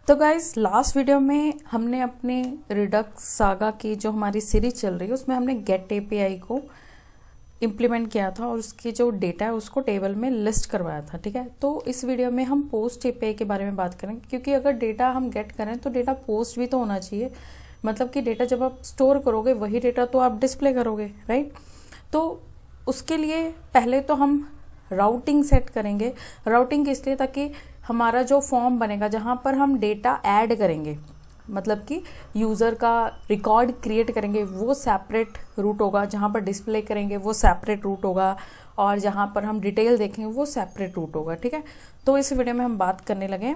तो guys last video में हमने अपने रिडक्स सागा की जो हमारी सीरीज चल रही है उसमें हमने गेट एपीआई को इम्प्लीमेंट किया था और उसकी जो डेटा है उसको टेबल में लिस्ट करवाया था। ठीक है, तो इस वीडियो में हम पोस्ट एपीआई के बारे में बात करेंगे, क्योंकि अगर डेटा हम गेट करें तो डेटा पोस्ट भी तो होना चाहिए। मतलब कि डेटा जब आप स्टोर करोगे वही डेटा तो आप डिस्प्ले करोगे, राइट। तो उसके लिए पहले तो हम राउटिंग सेट करेंगे। राउटिंग किस लिए? ताकि हमारा जो फॉर्म बनेगा जहाँ पर हम डेटा ऐड करेंगे, मतलब कि यूज़र का रिकॉर्ड क्रिएट करेंगे, वो सेपरेट रूट होगा। जहाँ पर डिस्प्ले करेंगे वो सेपरेट रूट होगा, और जहाँ पर हम डिटेल देखेंगे वो सेपरेट रूट होगा। ठीक है, तो इस वीडियो में हम बात करने लगे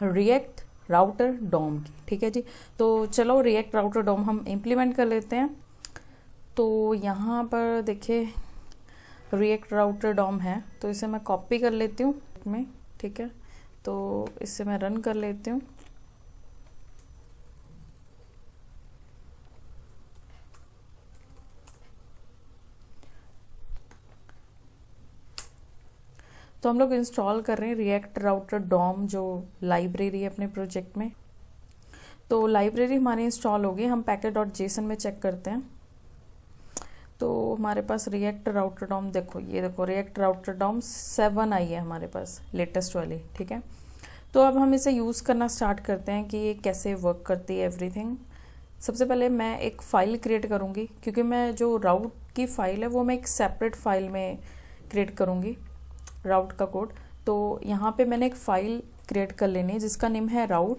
रिएक्ट राउटर डॉम की। ठीक है जी, तो चलो रिएक्ट राउटर डॉम हम इम्प्लीमेंट कर लेते हैं। तो यहाँ पर देखिए रिएक्ट राउटर डॉम है, तो इसे मैं कॉपी कर लेती हूँ में। ठीक है, तो इससे मैं रन कर लेती हूँ। तो हम लोग इंस्टॉल कर रहे हैं रिएक्ट राउटर डॉम जो लाइब्रेरी है अपने प्रोजेक्ट में। तो लाइब्रेरी हमारी इंस्टॉल होगी। हम package.json में चेक करते हैं। तो हमारे पास रिएक्ट राउटर डॉम देखो, ये देखो रिएक्ट राउटर डॉम 7 आई है हमारे पास, लेटेस्ट वाली। ठीक है, तो अब हम इसे यूज़ करना स्टार्ट करते हैं कि ये कैसे वर्क करती है एवरीथिंग। सबसे पहले मैं एक फ़ाइल क्रिएट करूँगी, क्योंकि मैं जो राउट की फ़ाइल है वो मैं एक सेपरेट फ़ाइल में क्रिएट करूँगी, राउट का कोड। तो यहाँ पे मैंने एक फ़ाइल क्रिएट कर लेनी है जिसका नेम है route.tsx।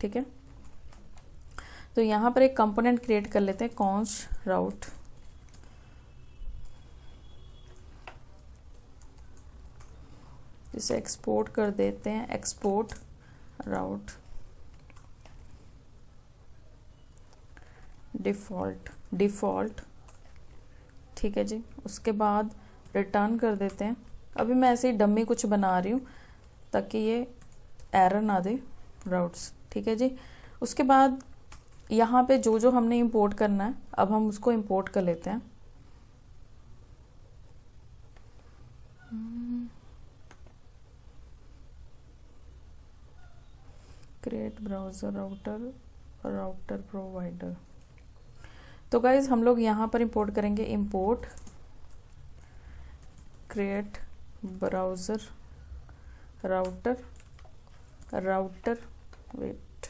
ठीक है, तो यहाँ पर एक कंपोनेंट क्रिएट कर लेते हैं, कॉन्स राउट। इसे एक्सपोर्ट कर देते हैं, एक्सपोर्ट राउट डिफ़ॉल्ट। ठीक है जी, उसके बाद रिटर्न कर देते हैं। अभी मैं ऐसे ही डमी कुछ बना रही हूँ ताकि ये एरर ना दे राउट्स। ठीक है जी, उसके बाद यहाँ पे जो जो हमने इंपोर्ट करना है अब हम उसको इंपोर्ट कर लेते हैं। Create browser router provider. तो गाइज हम लोग यहाँ पर इंपोर्ट करेंगे, import create browser router wait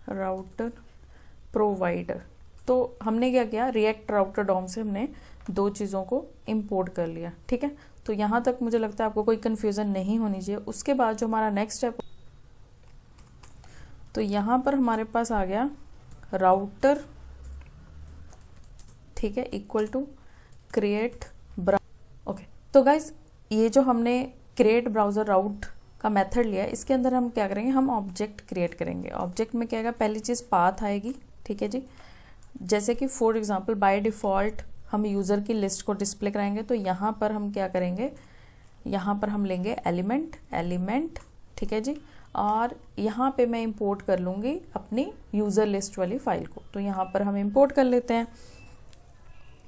router provider. तो हमने क्या किया, रिएक्ट राउटर डॉम से हमने दो चीज़ों को इंपोर्ट कर लिया। ठीक है, तो यहाँ तक मुझे लगता है आपको कोई कन्फ्यूज़न नहीं होनी चाहिए। उसके बाद जो हमारा नेक्स्ट स्टेप, तो यहाँ पर हमारे पास आ गया राउटर, ठीक है, इक्वल टू क्रिएट ओके। तो गाइज ये जो हमने क्रिएट ब्राउज़र राउट का मेथड लिया है, इसके अंदर हम क्या करेंगे, हम ऑब्जेक्ट क्रिएट करेंगे। ऑब्जेक्ट में क्या आएगा, पहली चीज़ पाथ आएगी। ठीक है जी, जैसे कि फॉर एग्जांपल बाय डिफ़ॉल्ट हम यूज़र की लिस्ट को डिस्प्ले कराएंगे, तो यहाँ पर हम क्या करेंगे, यहाँ पर हम लेंगे एलिमेंट। ठीक है जी, और यहाँ पे मैं इंपोर्ट कर लूँगी अपनी यूज़र लिस्ट वाली फ़ाइल को। तो यहाँ पर हम इंपोर्ट कर लेते हैं,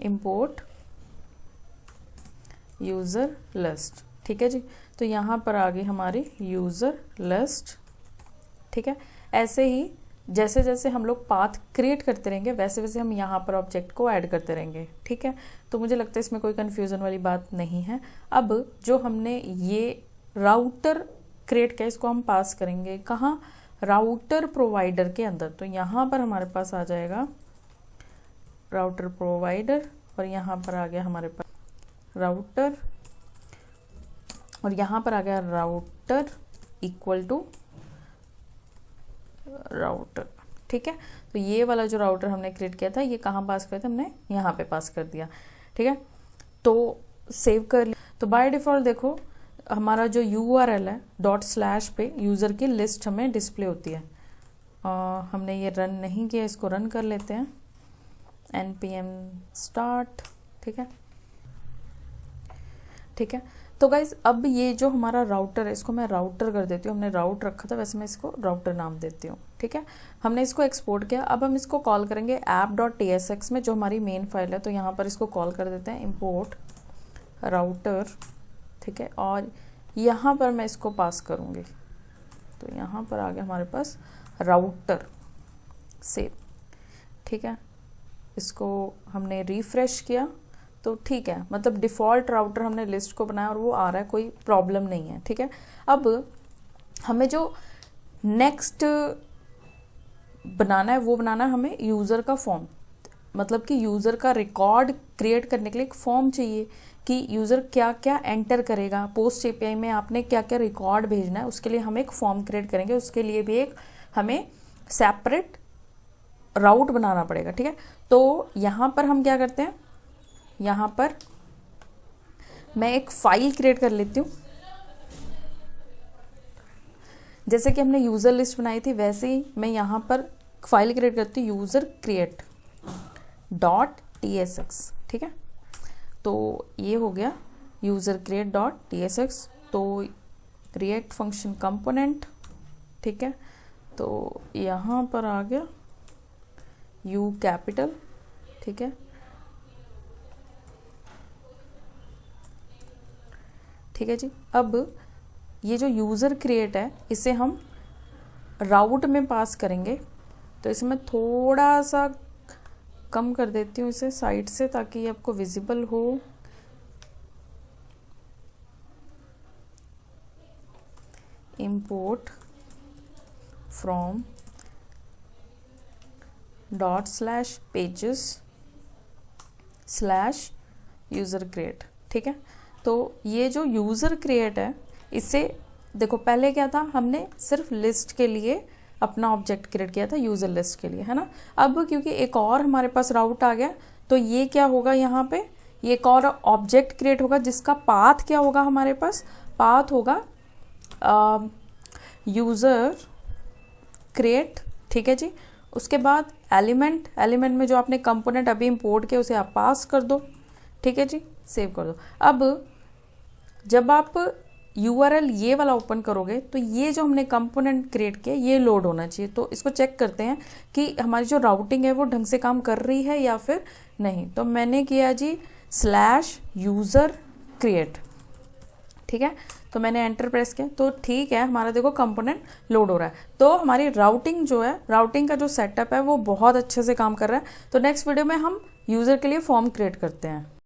इंपोर्ट यूज़र लिस्ट। ठीक है जी, तो यहाँ पर आ गई हमारी यूज़र लिस्ट। ठीक है, ऐसे ही जैसे जैसे हम लोग पाथ क्रिएट करते रहेंगे वैसे वैसे हम यहाँ पर ऑब्जेक्ट को ऐड करते रहेंगे। ठीक है, तो मुझे लगता है इसमें कोई कन्फ्यूज़न वाली बात नहीं है। अब जो हमने ये राउटर क्रिएट किया इसको हम पास करेंगे कहाँ, राउटर प्रोवाइडर के अंदर। तो यहाँ पर हमारे पास आ जाएगा राउटर प्रोवाइडर, और यहाँ पर आ गया हमारे पास राउटर, और यहाँ पर आ गया राउटर इक्वल टू राउटर। ठीक है, तो ये वाला जो राउटर हमने क्रिएट किया था ये कहाँ पास किया था, हमने यहाँ पे पास कर दिया। ठीक है, तो सेव कर लिया। तो बाय डिफ़ॉल्ट देखो हमारा जो URL है ./ पे यूज़र की लिस्ट हमें डिस्प्ले होती है। हमने ये रन नहीं किया, इसको रन कर लेते हैं, npm start। ठीक है, ठीक है। तो गाइज अब ये जो हमारा राउटर है इसको मैं राउटर कर देती हूँ, हमने राउट रखा था वैसे मैं इसको राउटर नाम देती हूँ। ठीक है, हमने इसको एक्सपोर्ट किया। अब हम इसको कॉल करेंगे app.tsx में जो हमारी मेन फाइल है। तो यहाँ पर इसको कॉल कर देते हैं import राउटर। ठीक है, और यहाँ पर मैं इसको पास करूँगी। तो यहाँ पर आ गया हमारे पास राउटर सेव। ठीक है, इसको हमने रिफ्रेश किया तो ठीक है, मतलब डिफ़ॉल्ट राउटर हमने लिस्ट को बनाया और वो आ रहा है, कोई प्रॉब्लम नहीं है। ठीक है, अब हमें जो नेक्स्ट बनाना है वो बनाना है हमें यूज़र का फॉर्म, मतलब कि यूज़र का रिकॉर्ड क्रिएट करने के लिए एक फॉर्म चाहिए कि यूज़र क्या क्या एंटर करेगा। पोस्ट एपीआई में आपने क्या क्या रिकॉर्ड भेजना है उसके लिए हम एक फॉर्म क्रिएट करेंगे, उसके लिए भी एक हमें सेपरेट राउट बनाना पड़ेगा। ठीक है, तो यहाँ पर हम क्या करते हैं, यहाँ पर मैं एक फाइल क्रिएट कर लेती हूँ। जैसे कि हमने यूज़र लिस्ट बनाई थी वैसे ही मैं यहाँ पर फाइल क्रिएट करती हूँ, यूज़र क्रिएट .tsx। ठीक है, तो ये हो गया यूज़र क्रिएट .tsx। तो क्रिएट फंक्शन कंपोनेंट। ठीक है, तो यहाँ पर आ गया U कैपिटल। ठीक है, ठीक है जी। अब ये जो यूज़र क्रिएट है इसे हम राउट में पास करेंगे। तो इसे मैं थोड़ा सा कम कर देती हूँ इसे साइड से ताकि ये आपको विजिबल हो। import from ./pages/user create। ठीक है, तो ये जो यूज़र क्रिएट है इससे देखो पहले क्या था, हमने सिर्फ लिस्ट के लिए अपना ऑब्जेक्ट क्रिएट किया था, यूज़र लिस्ट के लिए, है ना। अब क्योंकि एक और हमारे पास राउट आ गया तो ये क्या होगा, यहाँ पे ये एक और ऑब्जेक्ट क्रिएट होगा जिसका पाथ क्या होगा, हमारे पास पाथ होगा यूज़र क्रिएट। ठीक है जी, उसके बाद एलिमेंट में जो आपने कंपोनेंट अभी इंपोर्ट किया उसे आप पास कर दो। ठीक है जी, सेव कर दो। अब जब आप URL ये वाला ओपन करोगे तो ये जो हमने कंपोनेंट क्रिएट किया ये लोड होना चाहिए। तो इसको चेक करते हैं कि हमारी जो राउटिंग है वो ढंग से काम कर रही है या फिर नहीं। तो मैंने किया जी /user create। ठीक है, तो मैंने एंटर प्रेस किया तो ठीक है, हमारा देखो कंपोनेंट लोड हो रहा है। तो हमारी राउटिंग जो है, राउटिंग का जो सेटअप है वो बहुत अच्छे से काम कर रहा है। तो नेक्स्ट वीडियो में हम यूज़र के लिए फॉर्म क्रिएट करते हैं।